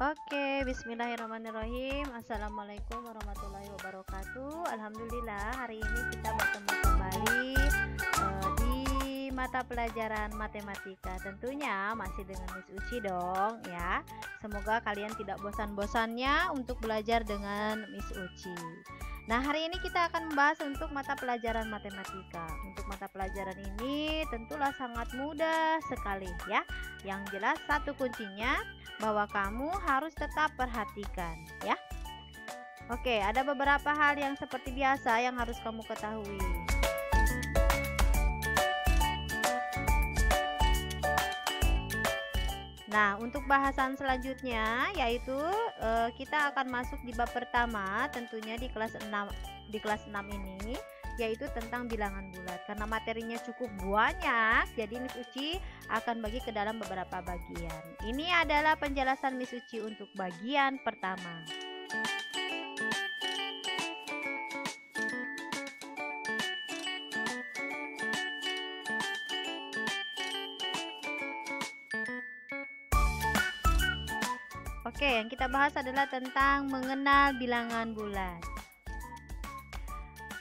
Oke, bismillahirrahmanirrahim. Assalamualaikum warahmatullahi wabarakatuh. Alhamdulillah, hari ini kita bertemu kembali di mata pelajaran matematika. Tentunya masih dengan Miss Uci dong ya. Semoga kalian tidak bosan-bosannya untuk belajar dengan Miss Uci. Nah, hari ini kita akan membahas untuk mata pelajaran matematika. Untuk mata pelajaran ini tentulah sangat mudah sekali ya. Yang jelas satu kuncinya bahwa kamu harus tetap perhatikan ya. Oke, ada beberapa hal yang seperti biasa yang harus kamu ketahui. Nah, untuk bahasan selanjutnya yaitu kita akan masuk di bab pertama, tentunya di kelas 6 ini, yaitu tentang bilangan bulat. Karena materinya cukup banyak, jadi Miss Uci akan bagi ke dalam beberapa bagian. Ini adalah penjelasan Miss Uci untuk bagian pertama. Oke, yang kita bahas adalah tentang mengenal bilangan bulat.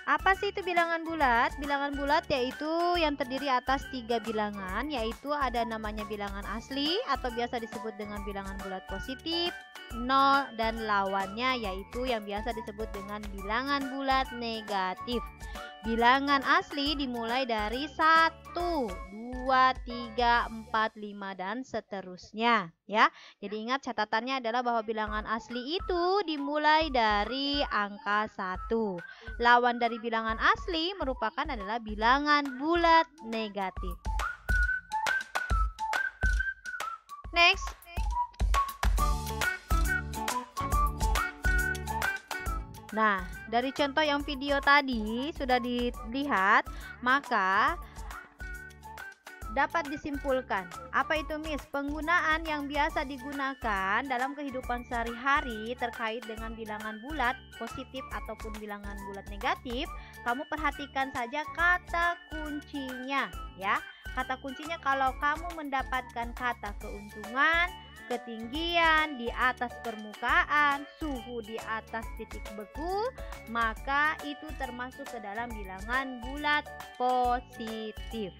Apa sih itu bilangan bulat? Bilangan bulat yaitu yang terdiri atas 3 bilangan, yaitu ada namanya bilangan asli atau biasa disebut dengan bilangan bulat positif, 0, dan lawannya yaitu yang biasa disebut dengan bilangan bulat negatif. Bilangan asli dimulai dari 1, 2, 3, 4, 5 dan seterusnya ya. Jadi ingat catatannya adalah bahwa bilangan asli itu dimulai dari angka 1. Lawan dari bilangan asli merupakan adalah bilangan bulat negatif. Next. Nah, dari contoh yang video tadi sudah dilihat, maka dapat disimpulkan. Apa itu Miss? Penggunaan yang biasa digunakan dalam kehidupan sehari-hari terkait dengan bilangan bulat positif ataupun bilangan bulat negatif. Kamu perhatikan saja kata kuncinya ya. Kata kuncinya kalau kamu mendapatkan kata keuntungan, ketinggian di atas permukaan, suhu di atas titik beku, maka itu termasuk ke dalam bilangan bulat positif.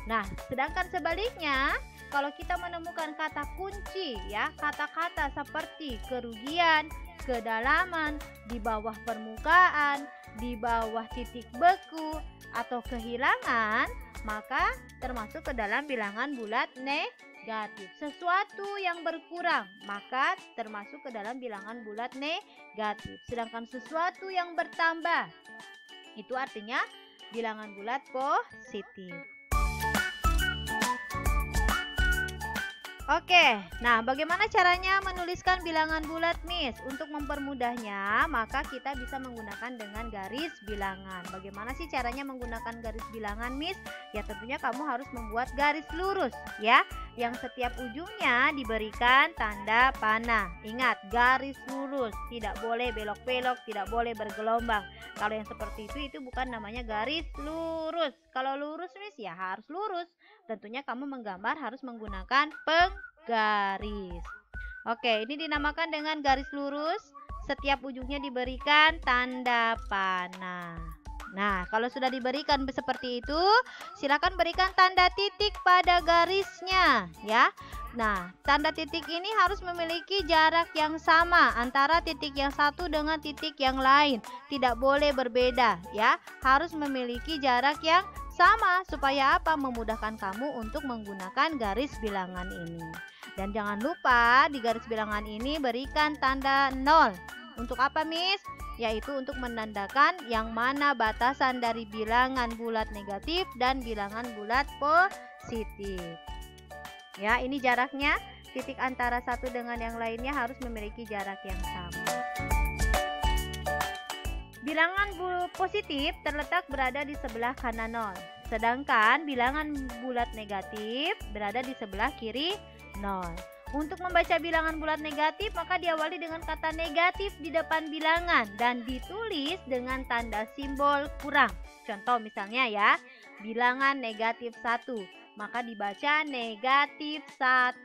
Nah, sedangkan sebaliknya, kalau kita menemukan kata kunci ya, kata-kata seperti kerugian, kedalaman, di bawah permukaan, di bawah titik beku, atau kehilangan, maka termasuk ke dalam bilangan bulat negatif. Sesuatu yang berkurang maka termasuk ke dalam bilangan bulat negatif. Sedangkan sesuatu yang bertambah itu artinya bilangan bulat positif. Oke, nah bagaimana caranya menuliskan bilangan bulat Miss? Untuk mempermudahnya, maka kita bisa menggunakan dengan garis bilangan. Bagaimana sih caranya menggunakan garis bilangan Miss? Ya tentunya kamu harus membuat garis lurus ya, yang setiap ujungnya diberikan tanda panah. Ingat, garis lurus, tidak boleh belok-belok, tidak boleh bergelombang. Kalau yang seperti itu bukan namanya garis lurus. Kalau lurus Miss ya harus lurus. Tentunya kamu menggambar harus menggunakan penggaris. Oke, ini dinamakan dengan garis lurus. Setiap ujungnya diberikan tanda panah. Nah, kalau sudah diberikan seperti itu, silakan berikan tanda titik pada garisnya ya. Nah, tanda titik ini harus memiliki jarak yang sama antara titik yang satu dengan titik yang lain. Tidak boleh berbeda ya. Harus memiliki jarak yang sama supaya apa? Memudahkan kamu untuk menggunakan garis bilangan ini. Dan jangan lupa di garis bilangan ini berikan tanda 0. Untuk apa Miss? Yaitu untuk menandakan yang mana batasan dari bilangan bulat negatif dan bilangan bulat positif. Ya, ini jaraknya. Titik antara satu dengan yang lainnya harus memiliki jarak yang sama. Bilangan positif terletak berada di sebelah kanan 0. Sedangkan bilangan bulat negatif berada di sebelah kiri 0. Untuk membaca bilangan bulat negatif, maka diawali dengan kata negatif di depan bilangan dan ditulis dengan tanda simbol kurang. Contoh misalnya ya, bilangan negatif 1. maka dibaca negatif 1.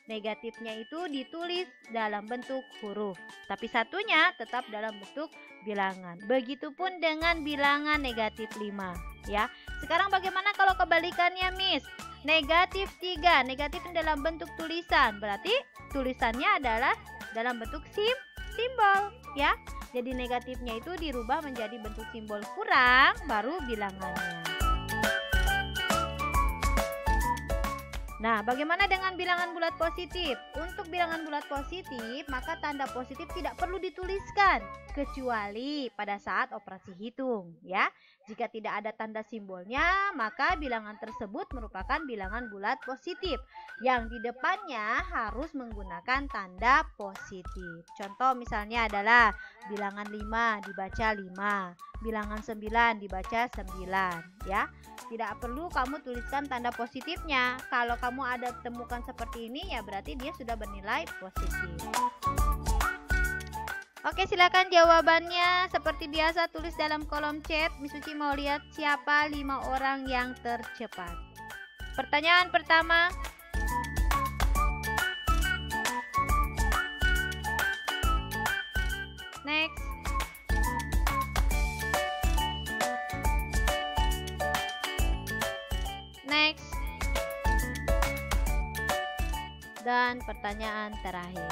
Negatifnya itu ditulis dalam bentuk huruf, tapi satunya tetap dalam bentuk bilangan. Begitupun dengan bilangan negatif 5 ya. Sekarang bagaimana kalau kebalikannya, Miss? Negatif 3, negatif dalam bentuk tulisan, berarti tulisannya adalah dalam bentuk simbol ya. Jadi negatifnya itu dirubah menjadi bentuk simbol kurang, baru bilangannya. Nah, bagaimana dengan bilangan bulat positif? Untuk bilangan bulat positif, maka tanda positif tidak perlu dituliskan kecuali pada saat operasi hitung ya. Jika tidak ada tanda simbolnya, maka bilangan tersebut merupakan bilangan bulat positif yang di depannya harus menggunakan tanda positif. Contoh misalnya adalah bilangan 5 dibaca 5, bilangan 9 dibaca 9 ya. Tidak perlu kamu tuliskan tanda positifnya. Kalau kamu ada temukan seperti ini ya berarti dia sudah bernilai positif. Oke, silakan jawabannya. Seperti biasa tulis dalam kolom chat. Miss Uci mau lihat siapa 5 orang yang tercepat. Pertanyaan pertama. Next. Next. Dan pertanyaan terakhir.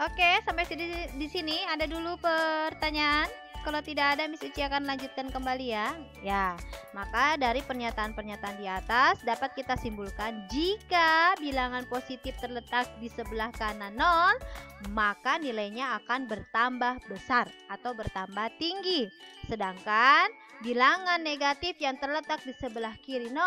Oke, sampai di sini ada dulu pertanyaan. Kalau tidak ada, Miss Uci akan lanjutkan kembali ya. Ya, maka dari pernyataan-pernyataan di atas dapat kita simpulkan jika bilangan positif terletak di sebelah kanan 0, maka nilainya akan bertambah besar atau bertambah tinggi. Sedangkan bilangan negatif yang terletak di sebelah kiri 0,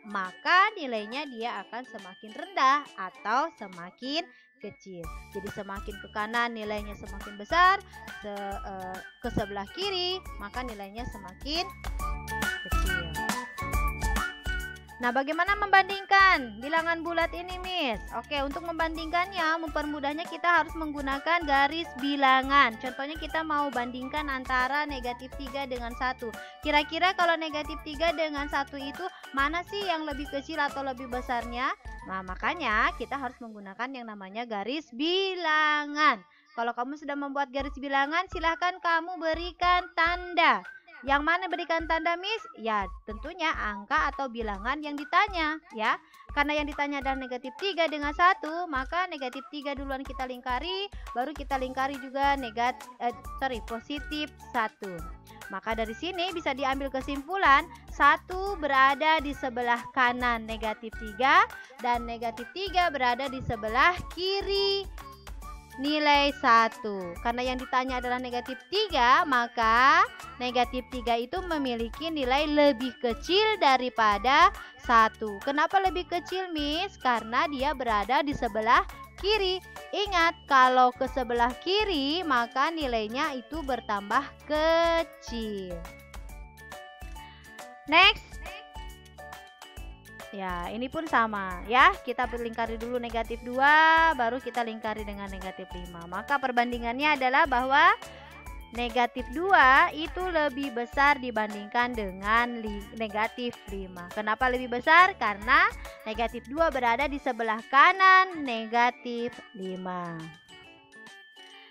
maka nilainya dia akan semakin rendah atau semakin kecil. Jadi semakin ke kanan nilainya semakin besar, ke sebelah kiri maka nilainya semakin kecil. Nah, bagaimana membandingkan bilangan bulat ini, Miss? Oke, untuk membandingkannya, mempermudahnya kita harus menggunakan garis bilangan. Contohnya kita mau bandingkan antara negatif 3 dengan 1. Kira-kira kalau negatif 3 dengan 1 itu mana sih yang lebih kecil atau lebih besarnya? Nah, makanya kita harus menggunakan yang namanya garis bilangan. Kalau kamu sudah membuat garis bilangan, silahkan kamu berikan tanda. Yang mana berikan tanda, Miss? Ya, tentunya angka atau bilangan yang ditanya ya. Karena yang ditanya adalah negatif 3 dengan 1, maka negatif 3 duluan kita lingkari, baru kita lingkari juga positif 1. Maka dari sini bisa diambil kesimpulan 1 berada di sebelah kanan negatif 3 dan negatif 3 berada di sebelah kiri nilai 1. Karena yang ditanya adalah negatif 3, maka negatif 3 itu memiliki nilai lebih kecil daripada 1. Kenapa lebih kecil, Miss? Karena dia berada di sebelah kiri. Ingat, kalau ke sebelah kiri maka nilainya itu bertambah kecil. Next. Ya, ini pun sama ya. Kita lingkari dulu negatif 2, baru kita lingkari dengan negatif 5. Maka perbandingannya adalah bahwa negatif 2 itu lebih besar dibandingkan dengan negatif 5. Kenapa lebih besar? Karena negatif 2 berada di sebelah kanan negatif 5.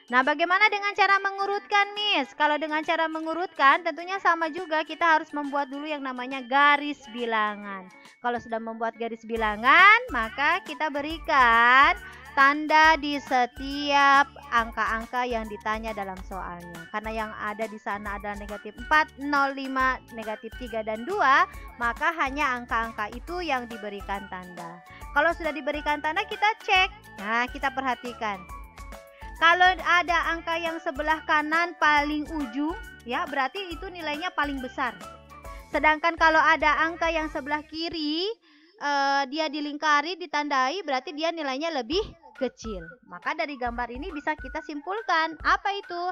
Nah, bagaimana dengan cara mengurutkan, Miss? Kalau dengan cara mengurutkan tentunya sama juga, kita harus membuat dulu yang namanya garis bilangan. Kalau sudah membuat garis bilangan, maka kita berikan tanda di setiap angka-angka yang ditanya dalam soalnya. Karena yang ada di sana adalah negatif 4, 0, 5, negatif 3, dan 2, maka hanya angka-angka itu yang diberikan tanda. Kalau sudah diberikan tanda, kita cek. Nah, kita perhatikan. Kalau ada angka yang sebelah kanan paling ujung, ya berarti itu nilainya paling besar. Sedangkan kalau ada angka yang sebelah kiri, dia dilingkari, ditandai, berarti dia nilainya lebih kecil. Maka dari gambar ini bisa kita simpulkan apa itu.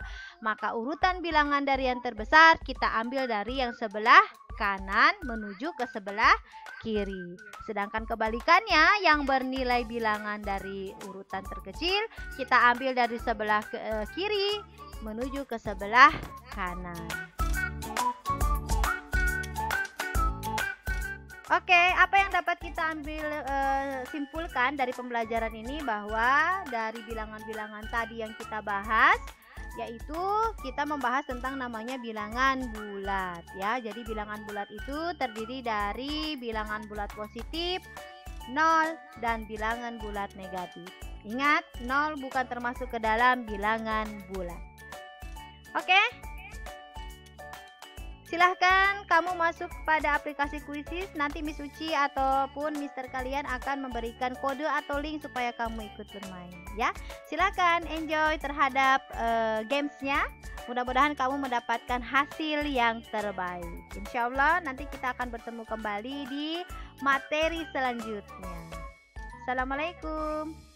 Maka urutan bilangan dari yang terbesar kita ambil dari yang sebelah kanan menuju ke sebelah kiri. Sedangkan kebalikannya, yang bernilai bilangan dari urutan terkecil kita ambil dari sebelah kiri menuju ke sebelah kanan. Oke, apa yang dapat kita ambil simpulkan dari pembelajaran ini, bahwa dari bilangan-bilangan tadi yang kita bahas, yaitu kita membahas tentang namanya bilangan bulat ya. Jadi bilangan bulat itu terdiri dari bilangan bulat positif, 0, dan bilangan bulat negatif. Ingat, 0 bukan termasuk ke dalam bilangan bulat. Oke? Silahkan kamu masuk pada aplikasi Quizizz. Nanti Miss Uci ataupun Mister kalian akan memberikan kode atau link supaya kamu ikut bermain ya. Silahkan enjoy terhadap gamesnya. Mudah-mudahan kamu mendapatkan hasil yang terbaik. Insya Allah nanti kita akan bertemu kembali di materi selanjutnya. Assalamualaikum.